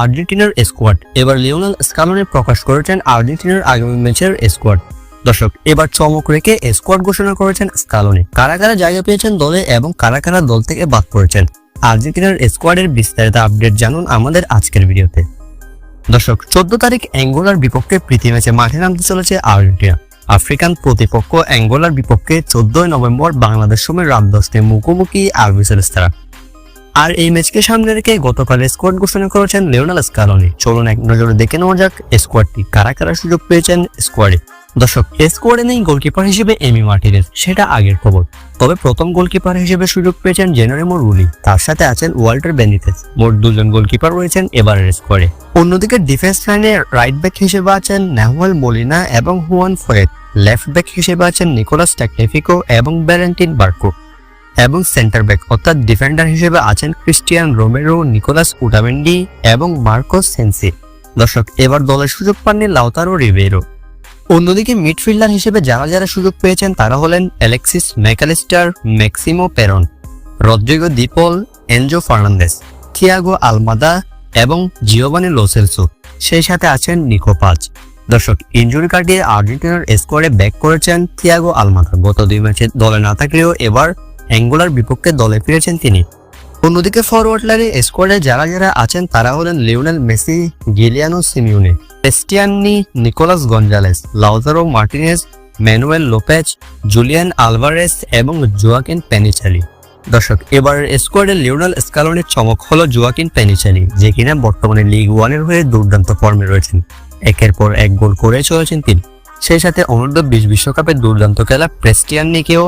আর্জেন্টিনার স্কোয়াড। এবার Lionel Scaloni প্রকাশ করেছেন আর্জেন্টিনার আগামী ম্যাচের স্কোয়াড। দর্শক, এবার চমক রেখে স্কোয়াড ঘোষণা করেছেন স্কালোনি। কারা কারা জায়গা পেয়েছেন দলে এবং কারা কারা দল থেকে বাদ পড়েছেন, আর্জেন্টিনার স্কোয়াডের বিস্তারিত আপডেট জানুন আমাদের আজকের ভিডিওতে। দর্শক, 14 তারিখ অ্যাঙ্গোলার বিপক্ষে প্রীতি ম্যাচে মাঠে নামতে চলেছে আর্জেন্টিনা। আফ্রিকান প্রতিপক্ষ অ্যাঙ্গোলার বিপক্ষে 14 নভেম্বর বাংলাদেশ সময় রাত 10টায় মুখোমুখি আলবিসেলেস্তারা। আর এই ম্যাচকে সামনে রেখে গতকাল স্কোয়াড ঘোষণা করেছেন লিওনেল স্কালোনি। চলুন এক নজরে দেখে নেওয়া যাক স্কোয়াডটি কারা কারা সুযোগ পেয়েছেন স্কোয়াডে। দর্শক, স্কোয়াডে নেই গোলকিপার হিসেবে এমি মার্টিনেজ, সেটা আগের খবর। তবে প্রথম গোলকিপার হিসেবে সুযোগ পেয়েছেন জেনারেমো রুলি, তার সাথে আছেন ওয়াল্টার বেনিতেজ। মোট 2 জন গোলকিপার রয়েছেন এবারের স্কোয়াডে। অন্যদিকে ডিফেন্স লাইনে রাইট ব্যাক হিসেবে আছেন নাহুয়েল মোলিনা এবং হুয়ান ফয়েত, লেফট ব্যাক হিসেবে আছেন নিকোলাস ট্যাগনিফিকো এবং ভ্যালেন্টিন বার্কো, এবং সেন্টার ব্যাক অর্থাৎ ডিফেন্ডার হিসেবে আছেন ক্রিস্টিয়ান রোমেরো, নিকোলাস উটামেন্ডি এবং মার্কোস সেন্সি। দর্শক, এবার দলের সুযোগ পাননি লাউতারো রিবেইরো। অন্যদিকে মিডফিল্ডার হিসেবে যারা যারা সুযোগ পেয়েছেন তারা হলেন Alexis Mac Allister, Maximo Perrone, Rodrigo De Paul, Enzo Fernandez, Thiago Almada এবং জিওভানি লো সেলসো। সেই সাথে আছেন নিকো পাজ। দর্শক, ইনজুরি কাটিয়ে আর্জেন্টিনার স্কোয়াডে ব্যাক করেছেন থিয়াগো আলমাদা। গত 2 ম্যাচে দলে না থাকলেও এবার অ্যাঙ্গোলার বিপক্ষে দলে ফিরেছেন তিনি। অন্যদিকে ফরওয়ার্ড লাইনে স্কোয়াডে যারা যারা আছেন তারা হলেন Lionel Messi, Giuliano Simeone, Cristiani, Nicolas Gonzalez, Lautaro Martinez, Manuel Lopez, Julian Alvarez এবং জোয়াকিন পেনিচালি। দর্শক, এবারের স্কোয়াডে লিওনেল স্কালোনির চমক হলো জোয়াকিন পেনিচালি, যে কিনা বর্তমানে লিগ 1-এর হয়ে দুর্দান্ত ফর্মে রয়েছেন। একের পর এক গোল করে চলেছেন তিনি। সেই সাথে অনূর্ধ্ব 20 বিশ্বকাপে দুর্দান্ত খেলা ক্রিস্টিয়ানিকেও